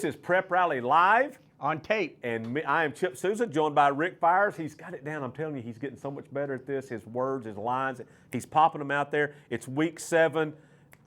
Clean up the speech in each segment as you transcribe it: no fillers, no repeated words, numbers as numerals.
is Prep Rally Live. On tape. And I am Chip Souza, joined by Rick Fires. He's got it down. I'm telling you, he's getting so much better at this. His words, his lines, he's popping them out there. It's week 7.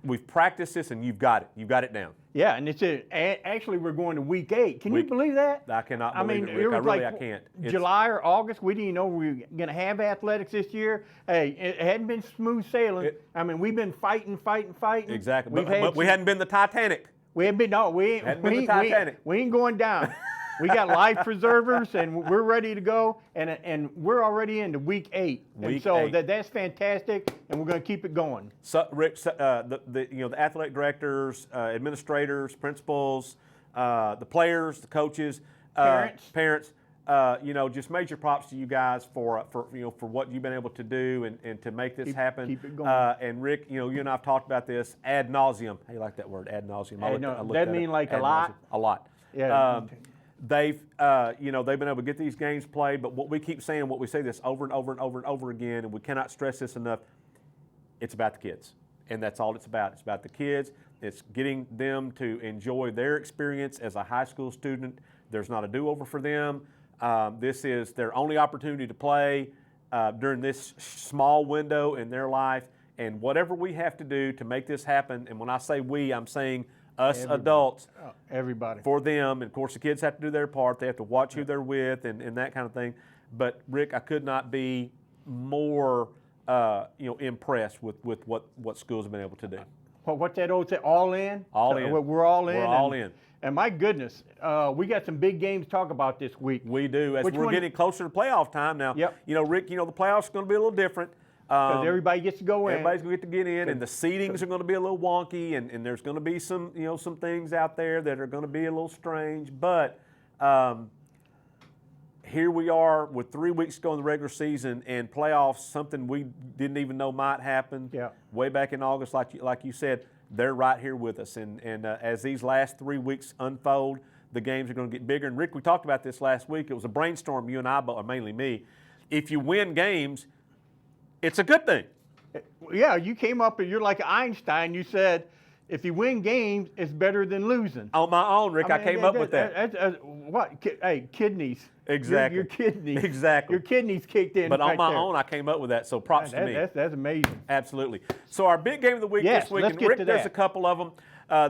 We've practiced this, and you've got it. You've got it down. Yeah, and actually we're going to week 8. Can you believe that? I cannot believe it, Rick. I can't. July or August, we didn't know we were going to have athletics this year. Hey, it hadn't been smooth sailing. We've been fighting. Exactly. But we hadn't been the Titanic. We ain't been, no, we ain't going down. We got life preservers, and we're ready to go, and we're already into week 8. That's fantastic, and we're going to keep it going. So, Rick, the athletic directors, administrators, principals, the players, the coaches, parents. Just major props to you guys for what you've been able to do and to make this happen. Keep it going. And Rick, you and I have talked about this ad nauseum. How you like that word, ad nauseum? That mean like a lot? A lot. Yeah. They've been able to get these games played, but what we keep saying, what we say this over and over and over and over again, and we cannot stress this enough, it's about the kids. And that's all it's about. It's about the kids. It's getting them to enjoy their experience as a high school student. There's not a do-over for them. This is their only opportunity to play during this small window in their life. And whatever we have to do to make this happen, and when I say we, I'm saying us adults. Everybody. For them. And, of course, the kids have to do their part. They have to watch who they're with and that kind of thing. But, Rick, I could not be more, impressed with what schools have been able to do. Well, what's that old say? All in? All in. We're all in. We're all in. And my goodness, we got some big games to talk about this week. We do. As we're getting closer to playoff time now. Yep. Rick, the playoffs are going to be a little different. Because everybody gets to go in. Everybody's going to get in, and the seedings are going to be a little wonky, and there's going to be some things out there that are going to be a little strange. But here we are with 3 weeks to go in the regular season and playoffs, something we didn't even know might happen. Yeah. Way back in August, like you said, they're right here with us. And as these last 3 weeks unfold, the games are going to get bigger. And Rick, we talked about this last week. It was a brainstorm, you and I, but mainly me. If you win games, it's a good thing. Yeah, you came up and you're like Einstein. You said, if you win games, it's better than losing. On my own, Rick, I came up with that. What? Hey, kidneys. Exactly. Your kidneys. Exactly. Your kidneys kicked in. But on my there. own, I came up with that. So props to me. That's amazing. Absolutely. So our big game of the week this week, let's and get Rick, to there's that. a couple of them.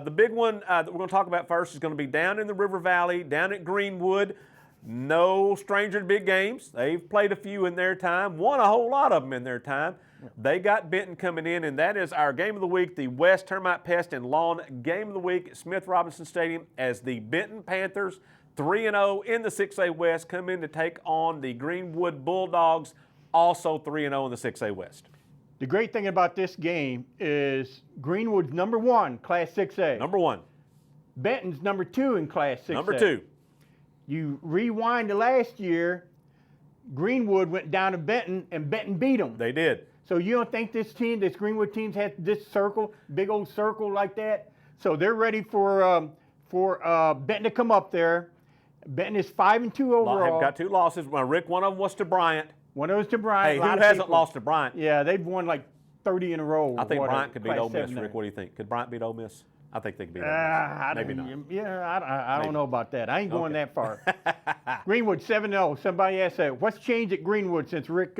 The big one that we're going to talk about first is going to be down in the River Valley, down at Greenwood. No stranger to big games. They've played a few in their time, won a whole lot of them in their time. They got Benton coming in, and that is our game of the week, the West Termite, Pest, and Lawn game of the week at Smith Robinson Stadium as the Benton Panthers, 3-0 in the 6A West, come in to take on the Greenwood Bulldogs, also 3-0 in the 6A West. The great thing about this game is Greenwood's number 1, Class 6A. Number 1. Benton's number 2 in Class 6A. Number 2. You rewind to last year, Greenwood went down to Benton, and Benton beat them. They did. So you don't think this Greenwood team has this circle, big old circle like that? So they're ready for Benton to come up there. Benton is 5-2 overall. They've got 2 losses. Well, Rick, one of them was to Bryant. One of those to Bryant. Hey, who hasn't lost to Bryant? Yeah, they've won like 30 in a row. I think Bryant could beat Ole Miss, Rick. What do you think? Could Bryant beat Ole Miss? I think they could beat Ole Miss. Maybe not. Yeah, I don't know about that. I ain't going that far. Greenwood 7-0. Somebody asked that. What's changed at Greenwood since Rick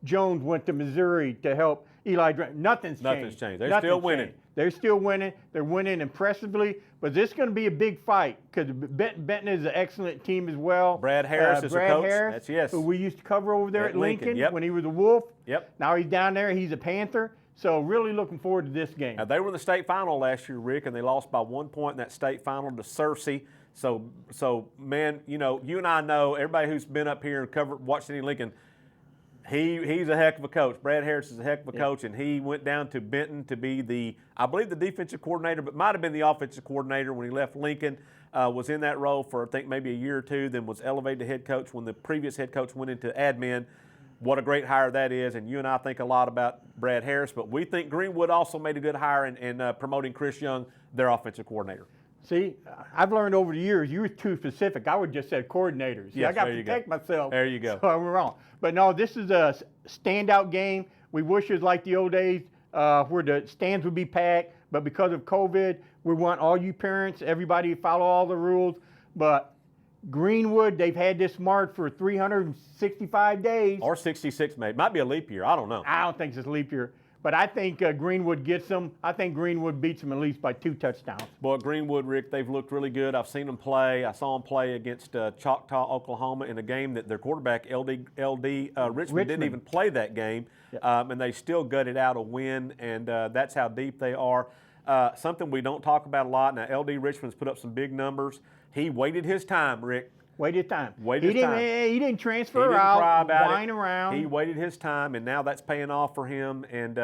Jones went to Missouri to help Eli Dre? Nothing's changed. They're still winning. They're still winning. They're winning impressively. But this is going to be a big fight because Benton is an excellent team as well. Brad Harris is a coach. Harris, yes. Who we used to cover over there at Lincoln yep. when he was a Wolf. Yep. Now he's down there. He's a Panther. So really looking forward to this game. Now, they were in the state final last year, Rick, and they lost by 1 point in that state final to Searcy. So man, you and I know, everybody who's been up here and watched any Lincoln, he's a heck of a coach. Brad Harris is a heck of a coach, and he went down to Benton to be I believe the defensive coordinator, but might have been the offensive coordinator when he left Lincoln. Was in that role for, I think, maybe a year or two, then was elevated to head coach when the previous head coach went into admin. What a great hire that is, and you and I think a lot about Brad Harris, but we think Greenwood also made a good hire in promoting Chris Young, their offensive coordinator. See, I've learned over the years you were too specific. I would just say coordinators. Yes, I got to protect myself. There you go. So I'm wrong. But no, this is a standout game. We wish it was like the old days where the stands would be packed. but because of COVID, we want all you parents, everybody to follow all the rules. But Greenwood, they've had this mark for 365 days. Or 66, maybe. Might be a leap year. I don't know. I don't think it's a leap year. But I think Greenwood gets them. I think Greenwood beats them at least by 2 touchdowns. Boy, Greenwood, Rick, they've looked really good. I've seen them play. I saw them play against Choctaw, Oklahoma in a game that their quarterback, LD Richmond, didn't even play that game. Yeah. And they still gutted out a win, and that's how deep they are. Something we don't talk about a lot. Now, LD Richmond's put up some big numbers. He waited his time, Rick. Waited time. Waited his time. He didn't transfer out, whine around. He waited his time, and now that's paying off for him. And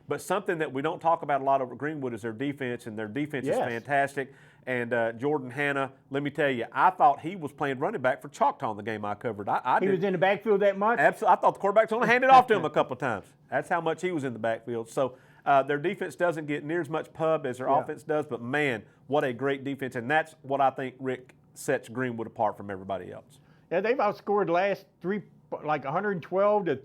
but something that we don't talk about a lot over Greenwood is their defense, and their defense is fantastic. And Jordan Hanna, let me tell you, I thought he was playing running back for Choctaw in the game I covered. He was in the backfield that much? Absolutely. I thought the quarterback's only handed off to him a couple of times. That's how much he was in the backfield. So their defense doesn't get near as much pub as their offense does, but man, what a great defense. And that's what I think, Rick, sets Greenwood apart from everybody else. Yeah, they've outscored the last 3, like 112 to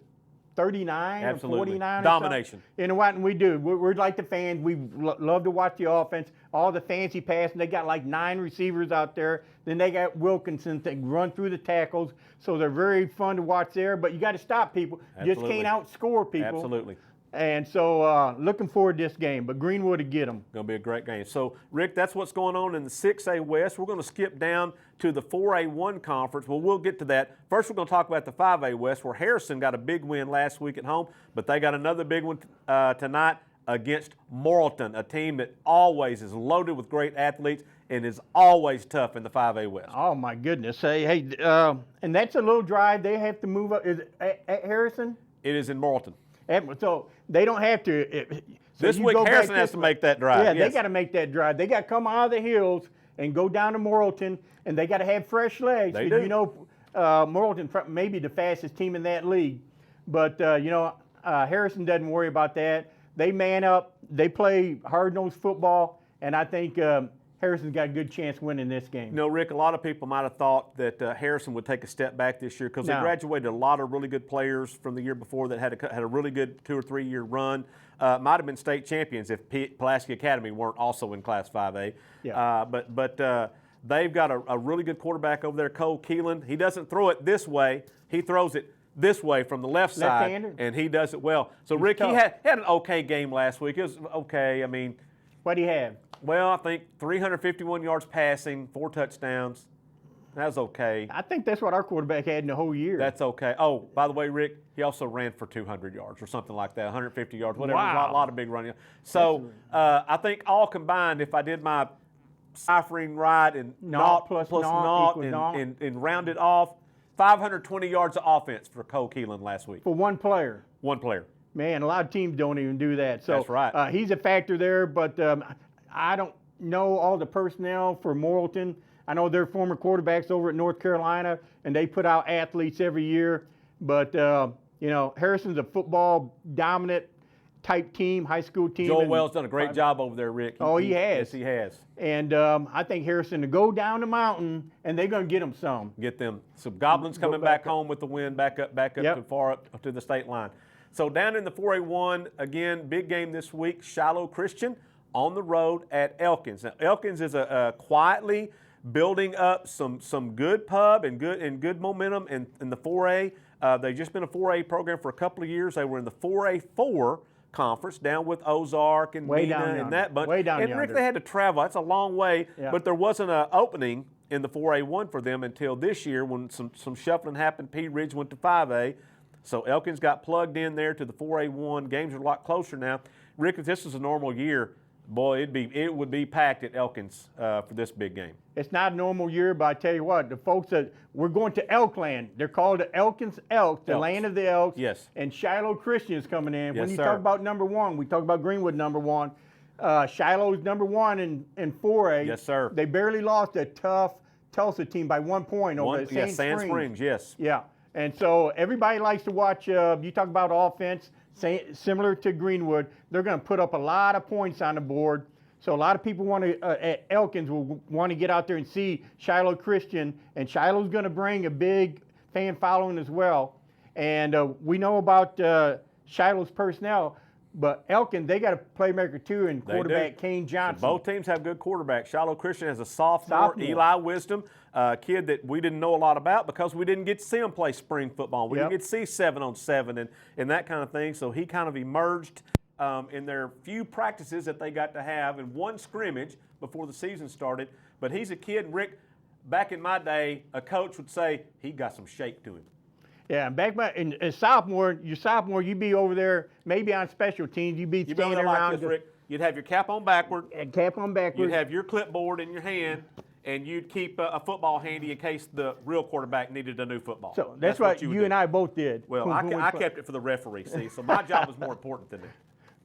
39 Absolutely. or 49. Domination. You know what? And we do. We're like the fans. We love to watch the offense. All the fancy passing. They got like 9 receivers out there. Then they got Wilkinson to run through the tackles. So they're very fun to watch there. But you got to stop people. You just can't outscore people. Absolutely. And so looking forward to this game, but Greenwood to get them. Going to be a great game. So, Rick, that's what's going on in the 6A West. We're going to skip down to the 4A1 conference. Well, we'll get to that. First, we're going to talk about the 5A West, where Harrison got a big win last week at home, but they got another big one tonight against Morrilton, a team that always is loaded with great athletes and is always tough in the 5A West. Oh, my goodness. Hey, and that's a little drive. They have to move up. Is it at Harrison? It is in Morrilton. So they don't have to. So this week, Harrison has to make that drive. Yeah, yes. They got to make that drive. They got to come out of the hills and go down to Morrilton, and they got to have fresh legs. They do. You know, Morrilton may be the fastest team in that league, but Harrison doesn't worry about that. They man up. They play hard-nosed football, and I think Harrison's got a good chance winning this game. You know, Rick, a lot of people might have thought that Harrison would take a step back this year because they graduated a lot of really good players from the year before that had a really good 2 or 3 year run. Might have been state champions if Pulaski Academy weren't also in Class 5A. Yeah. But they've got a really good quarterback over there, Cole Keelan. He doesn't throw it this way. He throws it this way from the left side, and he does it well. So, Rick, he had an okay game last week. It was okay. I mean, what do you have? Well, I think 351 yards passing, 4 touchdowns. That's okay. I think that's what our quarterback had in the whole year. That's okay. Oh, by the way, Rick, he also ran for 200 yards or something like that, 150 yards, whatever. Wow. A lot of big running. So I think all combined, if I did my ciphering right and naught plus naught and rounded off, 520 yards of offense for Cole Keelan last week. For one player. One player. Man, a lot of teams don't even do that. So that's right. He's a factor there, but I don't know all the personnel for Morrilton. I know they're former quarterbacks over at North Carolina, and they put out athletes every year. But, Harrison's a football dominant type team, high school team. Joel Wells done a great job over there, Rick. He has. Yes, he has. And I think Harrison to go down the mountain, and they're going to get them some. Get them. Some Goblins coming back home with the win, back up to far up to the state line. So down in the 4A1, again, big game this week, Shiloh Christian on the road at Elkins. Now, Elkins is a quietly building up some good pub and good momentum in the 4A. They've just been a 4A program for a couple of years. They were in the 4A4 conference down with Ozark and Neenah and that bunch. Way down and yonder. Rick, they had to travel. That's a long way, but there wasn't an opening in the 4A1 for them until this year when some shuffling happened. Pea Ridge went to 5A. So Elkins got plugged in there to the 4A1. Games are a lot closer now. Rick, if this was a normal year, boy, it would be packed at Elkins for this big game. It's not a normal year, but I tell you what, the folks that we're going to Elkland. They're called the Elkins Elks, the land of the Elks. Yes. And Shiloh Christian is coming in. Yes, when you sir. talk about number one, we talk about Greenwood number one. Shiloh's number one in 4A. Yes, sir. They barely lost a tough Tulsa team by 1 point over at Sand Springs. Yes. Yeah. And so everybody likes to watch, you talk about offense, similar to Greenwood, they're going to put up a lot of points on the board. So a lot of people want to, at Elkins, will want to get out there and see Shiloh Christian. And Shiloh's going to bring a big fan following as well. And we know about Shiloh's personnel. But Elkins, they got a playmaker too in quarterback Kane Johnson. So both teams have good quarterbacks. Shiloh Christian has a sophomore. Eli Wisdom, a kid that we didn't know a lot about because we didn't get to see him play spring football. We didn't get to see 7-on-7 and that kind of thing. So he kind of emerged in their few practices that they got to have in one scrimmage before the season started. But he's a kid, Rick, back in my day, a coach would say he got some shape to him. Yeah, back in sophomore, you'd be over there maybe on special teams. You'd be standing around. Like this, Rick. You'd have your cap on backward. And cap on backward. You'd have your clipboard in your hand, and you'd keep a football handy in case the real quarterback needed a new football. So that's what you and I both did. Well, I kept it for the referee, see, so my job was more important than it.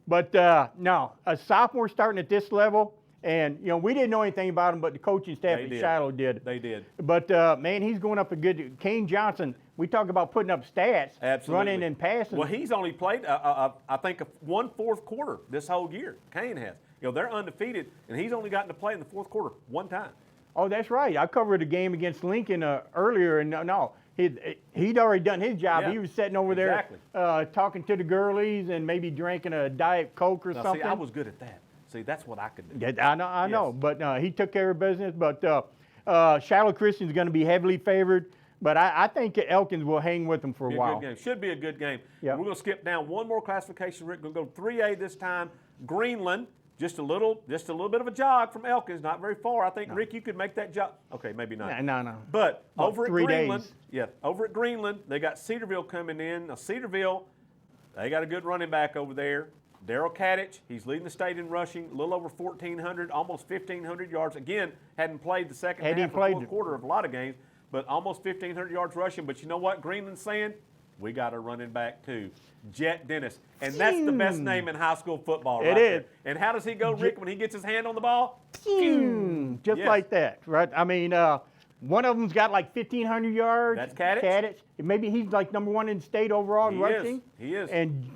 But no, a sophomore starting at this level, and we didn't know anything about him, but the coaching staff at Shiloh did. They did. But man, he's going up a good. Kane Johnson. We talk about putting up stats, running and passing. Well, he's only played, I think, one fourth quarter this whole year. Kane has. They're undefeated, and he's only gotten to play in the fourth quarter one time. Oh, that's right. I covered a game against Lincoln earlier, and no, he'd already done his job. Yeah, he was sitting over there talking to the girlies and maybe drinking a Diet Coke or something. See, I was good at that. See, that's what I could do. Yeah, I know. But he took care of business. But Shiloh Christian's going to be heavily favored. But I think Elkins will hang with them for a while. Good game. Should be a good game. Yep. We're going to skip down one more classification, Rick. We're going to go 3A this time. Greenland, just a little bit of a jog from Elkins, not very far. I think, Rick, you could make that jog. Okay, maybe not. No. But over at Greenland, days. Over at Greenland, they got Cedarville coming in. Now, Cedarville, they got a good running back over there. Daryl Kadich, he's leading the state in rushing, a little over 1,400, almost 1,500 yards. Again, hadn't played the second half or fourth quarter of a lot of games, but almost 1,500 yards rushing. But you know what Greenland's saying? We got a running back too, Jet Dennis. And that's the best name in high school football right there. And how does he go, Rick, when he gets his hand on the ball? Just like that, right? I mean, one of them's got like 1,500 yards. That's Kadich. Kadich. Maybe he's like number one in state overall in rushing. He is. And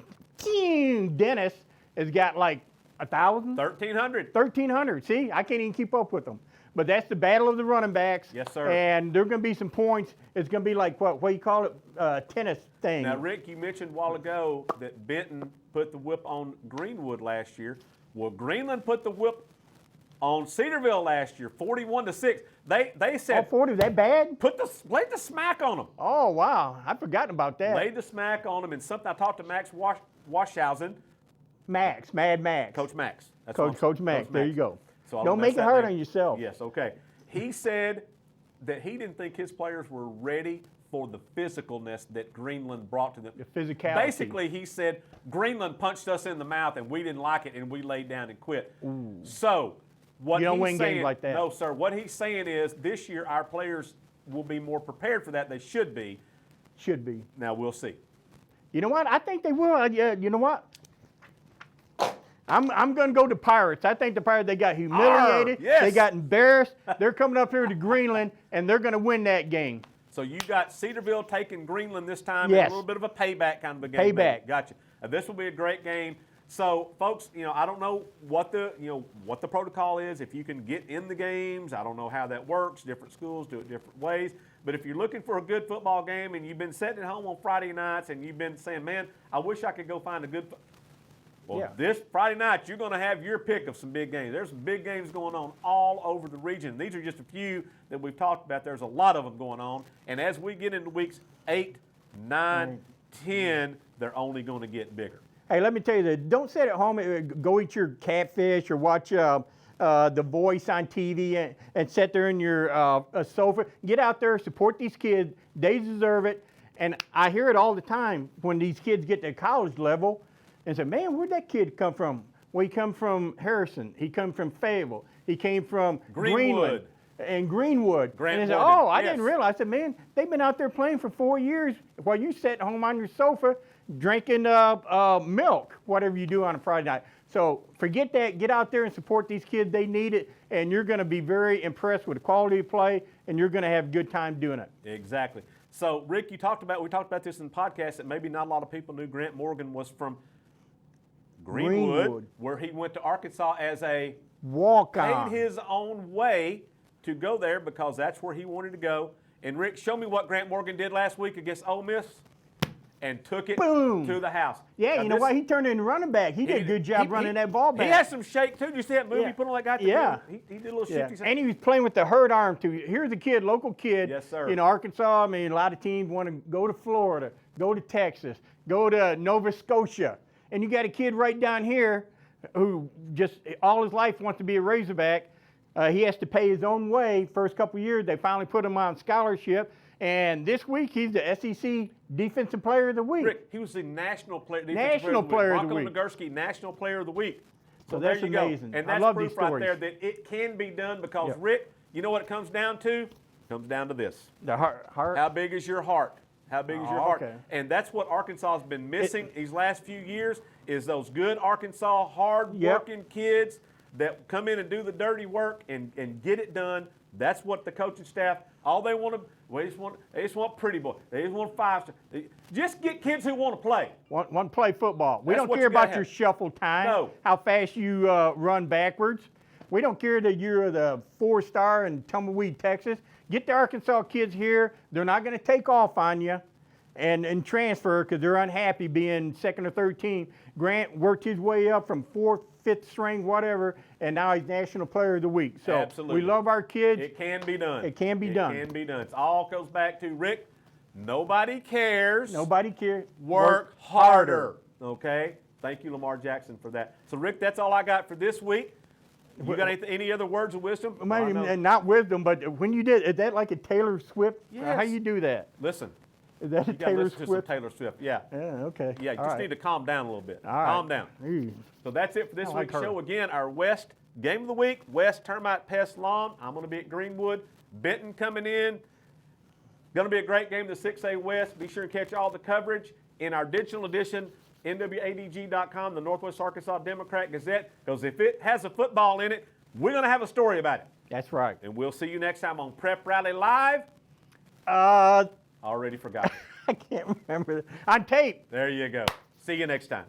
Dennis has got like 1,000? 1,300. 1,300. See, I can't even keep up with them. But that's the battle of the running backs. Yes, sir. And there are going to be some points. It's going to be like, what do you call it, tennis thing. Now, Rick, you mentioned a while ago that Benton put the whip on Greenwood last year. Well, Greenland put the whip on Cedarville last year, 41-6. They said, 40, that bad? Laid the smack on them. Oh, wow. I'd forgotten about that. Laid the smack on them. And something I talked to Max Washhausen. Mad Max. Coach Max. That's Coach Max. There you go. So don't make it hard on yourself. Yes, okay. He said that he didn't think his players were ready for the physicalness that Greenland brought to them. The physicality. Basically, he said, Greenland punched us in the mouth and we didn't like it and we laid down and quit. Ooh. So, what you don't he's win saying, games like that. No, sir. What he's saying is this year our players will be more prepared for that. They should be. Should be. Now, we'll see. You know what? I think they will. You know what? I'm going to go to Pirates. I think the Pirates, they got humiliated. Yes. They got embarrassed. They're coming up here to Greenland, and they're going to win that game. So you got Cedarville taking Greenland this time. Yes. In a little bit of a payback kind of a game. Payback. Gotcha. This will be a great game. So, folks, I don't know what the protocol is. If you can get in the games, I don't know how that works. Different schools do it different ways. But if you're looking for a good football game and you've been sitting at home on Friday nights and you've been saying, man, I wish I could go find a good this Friday night, you're going to have your pick of some big games. There's some big games going on all over the region. These are just a few that we've talked about. There's a lot of them going on. And as we get into weeks 8, 9, 10, they're only going to get bigger. Hey, let me tell you that. Don't sit at home and go eat your catfish or watch The Voice on TV and sit there in your sofa. Get out there, support these kids. They deserve it. And I hear it all the time when these kids get to college level and say, man, where'd that kid come from? Well, he come from Harrison. He come from Fayetteville. He came from Greenwood. And Greenwood. And they said, I didn't realize. I said, man, they've been out there playing for 4 years while you sat home on your sofa drinking milk, whatever you do on a Friday night. So forget that. Get out there and support these kids. They need it. And you're going to be very impressed with the quality of play, and you're going to have a good time doing it. Exactly. So, Rick, we talked about this in the podcast that maybe not a lot of people knew Grant Morgan was from Greenwood, where he went to Arkansas as a walk-on. Paid his own way to go there because that's where he wanted to go. And, Rick, show me what Grant Morgan did last week against Ole Miss. and took it Boom. to the house. Yeah, now you know what? He turned into running back. He did a good job running that ball back. He had some shake, too. Did you see that move he put on that guy? Yeah. He did a little shifty. And he was playing with the hurt arm, too. Here's a kid, local kid. Yes, sir. In Arkansas. I mean, a lot of teams want to go to Florida, go to Texas, go to Nova Scotia. And you got a kid right down here who just all his life wants to be a Razorback. He has to pay his own way. First couple of years, they finally put him on scholarship. And this week, he's the SEC Defensive Player of the Week. Rick, he was the National Player, National Player of the Week. Bronco Nagurski, National Player of the Week. So there that's you amazing. Go. And I that's love proof these right stories. there that it can be done because, Rick, you know what it comes down to? It comes down to this. The heart. How big is your heart? How big is your heart? Okay. And that's what Arkansas has been missing these last few years is those good Arkansas hard-working kids that come in and do the dirty work and get it done. That's what the coaching staff, all they want to, they just want pretty boy. They just want 5-star. Just get kids who want to play. Want to play football. We That's don't what care you gotta about your have. shuffle time, how fast you run backwards. We don't care that you're the 4-star in Tumbleweed, Texas. Get the Arkansas kids here. They're not going to take off on you and transfer because they're unhappy being second or third team. Grant worked his way up from 4th, 5th string, whatever, and now he's National Player of the Week. So Absolutely. we love our kids. It can be done. It can be done. It can be done. It all goes back to, Rick, nobody cares. Nobody cares. Work harder. Okay? Thank you, Lamar Jackson, for that. So, Rick, that's all I got for this week. You got any other words of wisdom? Not wisdom, but when you did, is that like a Taylor Swift? Yes. How you do that? Listen. Is that a You got to Taylor listen to some Swift? Taylor Swift. Yeah. Yeah, okay. Yeah, you All just right. need to calm down a little bit. All right. Calm down. Ooh. So that's it for this I like week's her. show. Again, our West game of the week, West Termite Pest Lawn. I'm going to be at Greenwood. Benton coming in. Going to be a great game, the 6A West. Be sure and catch all the coverage in our digital edition, NWADG.com, the Northwest Arkansas Democrat-Gazette, because if it has a football in it, we're going to have a story about it. That's right. And we'll see you next time on Prep Rally Live. I Already forgot. can't remember. On tape. There you go. See you next time.